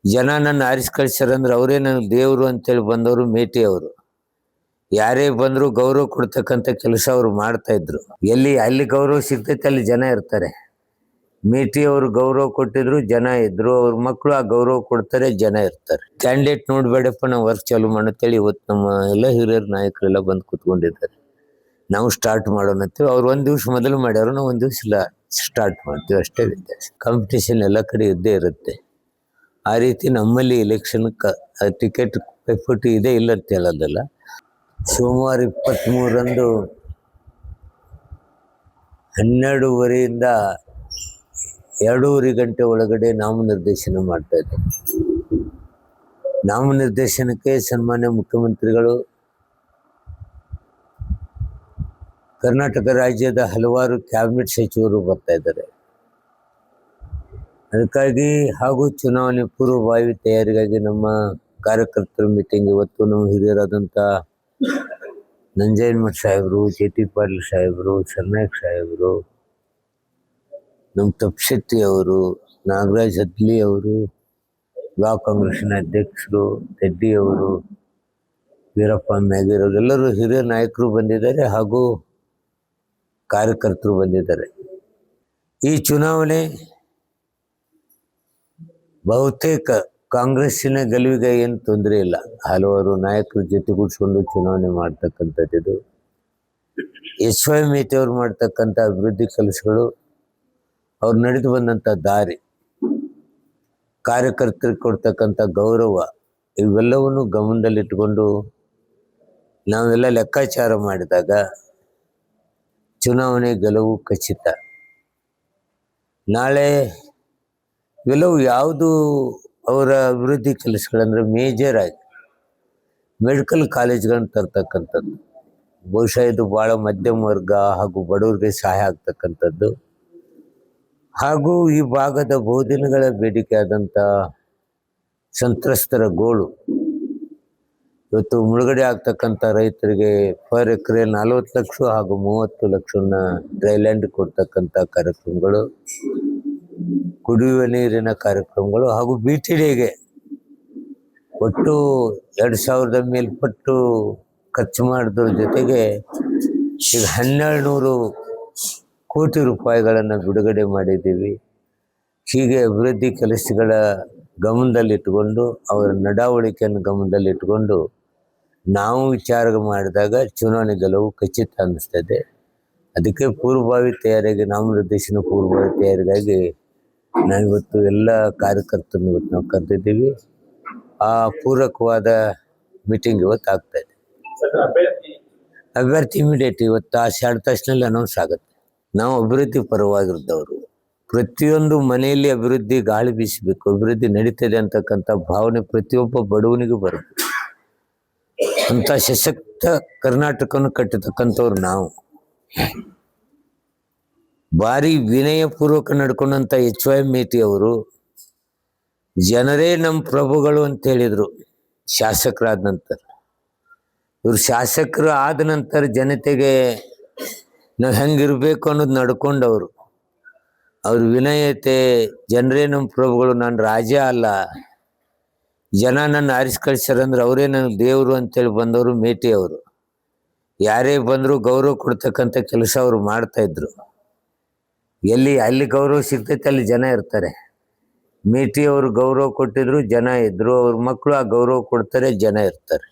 ಜನ ನನ್ನ ಆರಿಸಿ ಕಳಿಸ್ಯಾರಂದ್ರೆ ಅವರೇ ನನಗೆ ದೇವರು ಅಂತೇಳಿ ಬಂದವರು ಮೇಟಿ ಅವರು. ಯಾರೇ ಬಂದ್ರು ಗೌರವ ಕೊಡ್ತಕ್ಕಂಥ ಕೆಲಸ ಅವರು ಮಾಡ್ತಾ ಇದ್ರು. ಅಲ್ಲಿ ಗೌರವ ಸಿಗ್ತೈತೆ ಅಲ್ಲಿ ಜನ ಇರ್ತಾರೆ. ಮೇಟಿ ಅವರು ಗೌರವ ಕೊಟ್ಟಿದ್ರು, ಜನ ಇದ್ರು. ಅವ್ರ ಮಕ್ಕಳು ಆ ಗೌರವ ಕೊಡ್ತಾರೆ, ಜನ ಇರ್ತಾರೆ. ಕ್ಯಾಂಡಿಡೇಟ್ ನೋಡ್ಬೇಡಪ್ಪ ನಾವು ವರ್ಕ್ ಚಾಲು ಮಾಡತ್ತೇಳಿ ಇವತ್ತು ನಮ್ಮ ಎಲ್ಲ ಹಿರಿಯರ ನಾಯಕರೆಲ್ಲ ಬಂದು ಕುತ್ಕೊಂಡಿದ್ದಾರೆ. ನಾವು ಸ್ಟಾರ್ಟ್ ಮಾಡೋಣ ಅಂತೇಳಿ ಅವ್ರು ಒಂದ್ ದಿವ್ಸ ಮೊದಲು ಮಾಡ್ಯಾರ, ನಾವು ಒಂದ್ ದಿವ್ಸ ಇಲ್ಲ ಸ್ಟಾರ್ಟ್ ಮಾಡ್ತೀವಿ, ಅಷ್ಟೇ ವ್ಯತ್ಯಾಸ. ಕಾಂಪಿಟೇಷನ್ ಎಲ್ಲ ಕಡೆ ಇದ್ದೇ ಇರುತ್ತೆ. ಆ ರೀತಿ ನಮ್ಮಲ್ಲಿ ಎಲೆಕ್ಷನ್ ಟಿಕೆಟ್ ಪೈಪೋಟಿ ಇದೆ ಇಲ್ಲ ಅಂತ ಹೇಳೋದಲ್ಲ. ಸೋಮವಾರ 23ರಂದು 12:30 2:30 ಗಂಟೆ ಒಳಗಡೆ ನಾಮನಿರ್ದೇಶನ ಮಾಡ್ತಾ ಇದ್ದಾರೆ. ನಾಮನಿರ್ದೇಶನಕ್ಕೆ ಸನ್ಮಾನ್ಯ ಮುಖ್ಯಮಂತ್ರಿಗಳು, ಕರ್ನಾಟಕ ರಾಜ್ಯದ ಹಲವಾರು ಕ್ಯಾಬಿನೆಟ್ ಸಚಿವರು ಬರ್ತಾ ಇದ್ದಾರೆ. ಅದಕ್ಕಾಗಿ ಹಾಗೂ ಚುನಾವಣೆ ಪೂರ್ವಭಾವಿ ತಯಾರಿಗಾಗಿ ನಮ್ಮ ಕಾರ್ಯಕರ್ತರ ಮೀಟಿಂಗ್ ಇವತ್ತು ನಮ್ಮ ಹಿರಿಯರಾದಂಥ ನಂಜಯ್ಯನಮಠ ಸಾಹೇಬರು, JT ಪಾಟೀಲ್ ಸಾಹೇಬರು, ಸರ್ನಾಯಕ್ ಸಾಹೇಬರು, ನಮ್ಮ ತಪ್ಶೆಟ್ಟಿ ಅವರು, ನಾಗರಾಜ್ ಹದ್ಲಿ ಅವರು, ಬ್ಲಾಕ್ ಕಾಂಗ್ರೆಸ್ನ ಅಧ್ಯಕ್ಷರು ತೆಡ್ಡಿ ಅವರು, ವೀರಪ್ಪ ಮ್ಯಾಗೇರ್ ಅವರೆಲ್ಲರೂ ಹಿರಿಯ ನಾಯಕರು ಬಂದಿದ್ದಾರೆ ಹಾಗೂ ಕಾರ್ಯಕರ್ತರು ಬಂದಿದ್ದಾರೆ. ಈ ಚುನಾವಣೆ ಬಹುತೇಕ ಕಾಂಗ್ರೆಸ್ಸಿನ ಗೆಲುವಿಗೆ ಏನು ತೊಂದರೆ ಇಲ್ಲ. ಹಲವಾರು ನಾಯಕರ ಜೊತೆಗೂಡಿಸ್ಕೊಂಡು ಚುನಾವಣೆ ಮಾಡ್ತಕ್ಕಂಥದ್ದು. HY ಮೇಟಿ ಅವ್ರು ಮಾಡ್ತಕ್ಕಂಥ ಅಭಿವೃದ್ಧಿ ಕೆಲಸಗಳು, ಅವ್ರು ನಡೆದು ಬಂದಂಥ ದಾರಿ, ಕಾರ್ಯಕರ್ತರಿಗೆ ಕೊಡ್ತಕ್ಕಂಥ ಗೌರವ, ಇವೆಲ್ಲವನ್ನು ಗಮನದಲ್ಲಿಟ್ಟುಕೊಂಡು ನಾವೆಲ್ಲ ಲೆಕ್ಕಾಚಾರ ಮಾಡಿದಾಗ ಚುನಾವಣೆ ಗೆಲುವು ಖಚಿತ. ನಾಳೆ ಗೆಲುವು ಯಾವುದು? ಅವರ ಅಭಿವೃದ್ಧಿ ಕೆಲಸಗಳಂದ್ರೆ ಮೇಜರ್ ಆಗಿ ಮೆಡಿಕಲ್ ಕಾಲೇಜ್ಗಳನ್ನ ತರ್ತಕ್ಕಂಥದ್ದು. ಬಹುಶಃ ಇದು ಭಾಳ ಮಧ್ಯಮ ವರ್ಗ ಹಾಗೂ ಬಡವರಿಗೆ ಸಹಾಯ ಆಗ್ತಕ್ಕಂಥದ್ದು. ಹಾಗೂ ಈ ಭಾಗದ ಬಹುದಿನಗಳ ಬೇಡಿಕೆ ಆದಂಥ ಸಂತ್ರಸ್ತರ ಗೋಳು, ಇವತ್ತು ಮುಳುಗಡೆ ಆಗ್ತಕ್ಕಂಥ ರೈತರಿಗೆ ಪರ್ ಎಕರೆ 40 ಲಕ್ಷ ಹಾಗೂ 30 ಲಕ್ಷನ ಡ್ರೈಲ್ಯಾಂಡ್ ಕೊಡ್ತಕ್ಕಂಥ ಕಾರ್ಯಕ್ರಮಗಳು, ಕುಡಿಯುವ ನೀರಿನ ಕಾರ್ಯಕ್ರಮಗಳು ಹಾಗೂ BTDಗೆ ಒಟ್ಟು 2000 ಮೇಲ್ಪಟ್ಟು ಖರ್ಚು ಮಾಡಿದ್ರ ಜೊತೆಗೆ ಈಗ 1200 ಕೋಟಿ ರೂಪಾಯಿಗಳನ್ನು ಬಿಡುಗಡೆ ಮಾಡಿದ್ದೀವಿ. ಹೀಗೆ ಅಭಿವೃದ್ಧಿ ಕೆಲಸಗಳ ಗಮನದಲ್ಲಿಟ್ಟುಕೊಂಡು, ಅವರ ನಡವಳಿಕೆಯನ್ನು ಗಮನದಲ್ಲಿಟ್ಟುಕೊಂಡು ನಾವು ವಿಚಾರ ಮಾಡಿದಾಗ ಚುನಾವಣೆ ಗೆಲುವು ಖಚಿತ ಅನ್ನಿಸ್ತದೆ. ಅದಕ್ಕೆ ಪೂರ್ವಭಾವಿ ತಯಾರಿಯಾಗಿ, ನಾಮನಿರ್ದೇಶನ ಪೂರ್ವಭಾವಿ ತಯಾರಿಗಾಗಿ ನಾವಿವತ್ತು ಎಲ್ಲ ಕಾರ್ಯಕರ್ತರನ್ನು ಇವತ್ತು ನಾವು ಕರೆದಿದ್ದೀವಿ. ಆ ಪೂರಕವಾದ ಮೀಟಿಂಗ್ ಇವತ್ತು ಆಗ್ತಾ ಇದೆ. ಅಭ್ಯರ್ಥಿ ಇಮಿಡಿಯೇಟ್ ಇವತ್ತು ಆ 2 ತಾಸಿನಲ್ಲಿ ಅನೌನ್ಸ್ ಆಗುತ್ತೆ. ನಾವು ಅಭಿವೃದ್ಧಿ ಪರವಾಗಿದ್ದವರು. ಪ್ರತಿಯೊಂದು ಮನೆಯಲ್ಲಿ ಅಭಿವೃದ್ಧಿ ಗಾಳಿ ಬೀಸಬೇಕು, ಅಭಿವೃದ್ಧಿ ನಡೀತದೆ ಅಂತಕ್ಕಂಥ ಭಾವನೆ ಪ್ರತಿಯೊಬ್ಬ ಬಡವನಿಗೂ ಬರುತ್ತೆ. ಅಂತ ಸಶಕ್ತ ಕರ್ನಾಟಕವನ್ನು ಕಟ್ಟತಕ್ಕಂಥವ್ರು ನಾವು. ಭಾರಿ ವಿನಯಪೂರ್ವಕ ನಡ್ಕೊಂಡಂಥ HY ಮೇಟಿ ಅವರು ಜನರೇ ನಮ್ಮ ಪ್ರಭುಗಳು ಅಂತ ಹೇಳಿದರು ಶಾಸಕರಾದ ನಂತರ. ಇವರು ಶಾಸಕರು ಆದ ನಂತರ ಜನತೆಗೆ ನಾವು ಹೆಂಗಿರ್ಬೇಕು ಅನ್ನೋದು ನಡ್ಕೊಂಡವರು. ಅವ್ರ ವಿನಯತೆ, ಜನರೇ ನಮ್ಮ ಪ್ರಭುಗಳು, ನಾನು ರಾಜ ಅಲ್ಲ, ಜನ ನನ್ನ ಆರಿಸಿ ಕಳಿಸ್ಯಾರಂದ್ರೆ ಅವರೇ ನನಗೆ ದೇವರು ಅಂತೇಳಿ ಬಂದವರು ಮೇಟಿ ಅವರು. ಯಾರೇ ಬಂದರೂ ಗೌರವ ಕೊಡ್ತಕ್ಕಂಥ ಕೆಲಸ ಅವರು ಮಾಡ್ತಾ ಇದ್ರು. ಅಲ್ಲಿ ಗೌರವ ಸಿಗ್ತೈತೆ ಅಲ್ಲಿ ಜನ ಇರ್ತಾರೆ. ಮೇಟಿ ಅವರು ಗೌರವ ಕೊಟ್ಟಿದ್ರು, ಜನ ಇದ್ರು. ಅವ್ರ ಮಕ್ಕಳು ಆ ಗೌರವ ಕೊಡ್ತಾರೆ, ಜನ ಇರ್ತಾರೆ.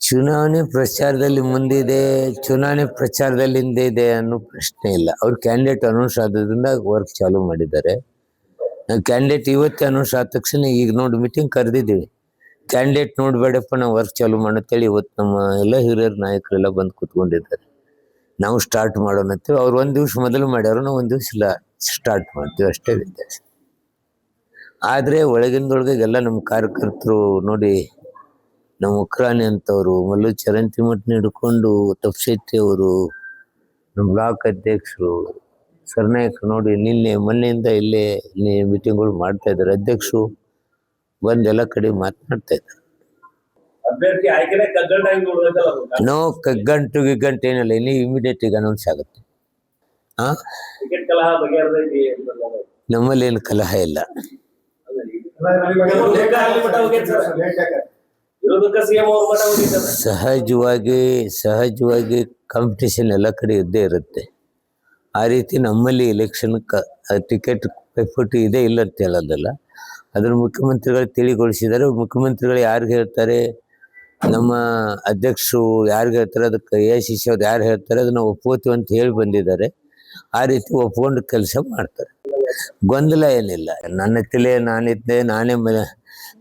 ಚುನಾವಣೆ ಪ್ರಚಾರದಲ್ಲಿ ಮುಂದಿದೆ, ಚುನಾವಣೆ ಪ್ರಚಾರದಲ್ಲಿ ಹಿಂದೆ ಇದೆ ಅನ್ನೋ ಪ್ರಶ್ನೆ ಇಲ್ಲ. ಅವ್ರು ಕ್ಯಾಂಡಿಡೇಟ್ ಅನೌನ್ಸ್ ಆದ್ರಿಂದ ವರ್ಕ್ ಚಾಲೂ ಮಾಡಿದ್ದಾರೆ. ನಾವು ಕ್ಯಾಂಡಿಡೇಟ್ ಇವತ್ತೇ ಅನೌನ್ಸ್ ಆದ ತಕ್ಷಣ ಈಗ ನೋಡಿ ಮೀಟಿಂಗ್ ಕರೆದಿದ್ದೀವಿ. ಕ್ಯಾಂಡಿಡೇಟ್ ನೋಡ್ಬೇಡಪ್ಪ ನಾವು ವರ್ಕ್ ಚಾಲೂ ಮಾಡತ್ತೇಳಿ ಇವತ್ತು ನಮ್ಮ ಎಲ್ಲ ಹಿರಿಯರ ನಾಯಕರೆಲ್ಲ ಬಂದು ಕುತ್ಕೊಂಡಿದ್ದಾರೆ. ನಾವು ಸ್ಟಾರ್ಟ್ ಮಾಡೋಣ ಅಂತೇಳಿ ಅವ್ರು ಒಂದ್ ದಿವ್ಸ ಮೊದಲು ಮಾಡ್ಯಾರ, ನಾವು ಒಂದ್ ದಿವ್ಸ ಇಲ್ಲ ಸ್ಟಾರ್ಟ್ ಮಾಡ್ತೀವಿ, ಅಷ್ಟೇ ವ್ಯತ್ಯಾಸ. ಆದರೆ ಒಳಗಿಂದೊಳಗೆ ಎಲ್ಲ ನಮ್ಮ ಕಾರ್ಯಕರ್ತರು ನೋಡಿ, ನಮ್ಮ ಉಕ್ರಾಣಿ ಅಂತವರು, ಮಲ್ಲು ಚರಂತಿಮಠನ ಹಿಡ್ಕೊಂಡು ತಪ್ಶೆಟ್ಟಿ ಅವರು, ನಮ್ಮ ಬ್ಲಾಕ್ ಅಧ್ಯಕ್ಷರು, ಸರ್ನಾಯಕ್ ನೋಡಿ ಮೊನ್ನೆಯಿಂದ ಇಲ್ಲೇ ಮೀಟಿಂಗ್ಗಳು ಮಾಡ್ತಾ ಇದ್ದಾರೆ. ಅಧ್ಯಕ್ಷರು ಬಂದೆಲ್ಲ ಕಡೆ ಮಾತನಾಡ್ತಾ ಇದ್ದಾರೆ. ನೋ ಕಗ್ಗಂಟು ಏನಿಲ್ಲ, ಇಲ್ಲಿ ಇಮಿಡಿಯೇಟ್ ಈಗ ಅನೌನ್ಸ್ ಆಗುತ್ತೆ. ನಮ್ಮಲ್ಲಿ ಏನು ಕಲಹ ಇಲ್ಲ. ಸಹಜವಾಗಿ ಕಾಂಪಿಟೇಷನ್ ಎಲ್ಲ ಕಡೆ ಇದ್ದೇ ಇರುತ್ತೆ. ಆ ರೀತಿ ನಮ್ಮಲ್ಲಿ ಎಲೆಕ್ಷನ್ ಟಿಕೆಟ್ ಪೈಪೋಟಿ ಇದೆ ಇಲ್ಲ ಅಂತ ಹೇಳೋದಲ್ಲ. ಅದನ್ನು ಮುಖ್ಯಮಂತ್ರಿಗಳು ತಿಳಿಗೊಳಿಸಿದ್ದಾರೆ. ಮುಖ್ಯಮಂತ್ರಿಗಳು ಯಾರಿಗೆ ಹೇಳ್ತಾರೆ, ನಮ್ಮ ಅಧ್ಯಕ್ಷರು ಯಾರಿಗೆ ಹೇಳ್ತಾರೆ, ಅದಕ್ಕೆ AICC ಅವ್ರು ಯಾರು ಹೇಳ್ತಾರೆ ಅದನ್ನ ಒಪ್ಕೋತೀವಿ ಅಂತ ಹೇಳಿ ಬಂದಿದ್ದಾರೆ. ಆ ರೀತಿ ಒಪ್ಕೊಂಡು ಕೆಲಸ ಮಾಡ್ತಾರೆ. ಗೊಂದಲ ಏನಿಲ್ಲ. ನನ್ನ ತಲೆ ನಾನಿದ್ದೆ,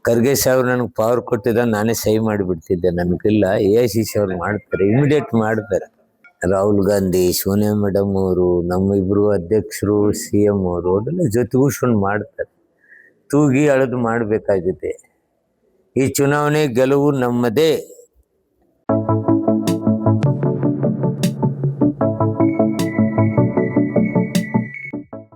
ಖರ್ಗೆ ಸಾಹೇಬ್ರು ನನಗೆ ಪವರ್ ಕೊಟ್ಟಿದ್ದ, ನಾನೇ ಸಹಿ ಮಾಡಿಬಿಡ್ತಿದ್ದೆ. ನನಗಿಲ್ಲ, AICC ಅವ್ರು ಮಾಡ್ತಾರೆ, ಇಮಿಡಿಯೇಟ್ ಮಾಡ್ತಾರೆ. ರಾಹುಲ್ ಗಾಂಧಿ, ಸೋನಿಯಾ ಮೇಡಮ್ ಅವರು, ನಮ್ಮ ಇಬ್ರು ಅಧ್ಯಕ್ಷರು, CM ಅವರು ಅದೆಲ್ಲ ಜೊತೆಗೂಡ್ಸ್ಕೊಂಡು ಮಾಡ್ತಾರೆ. ತೂಗಿ ಅಳೆದು ಮಾಡಬೇಕಾಗಿದೆ. ಈ ಚುನಾವಣೆ ಗೆಲುವು ನಮ್ಮದೇ.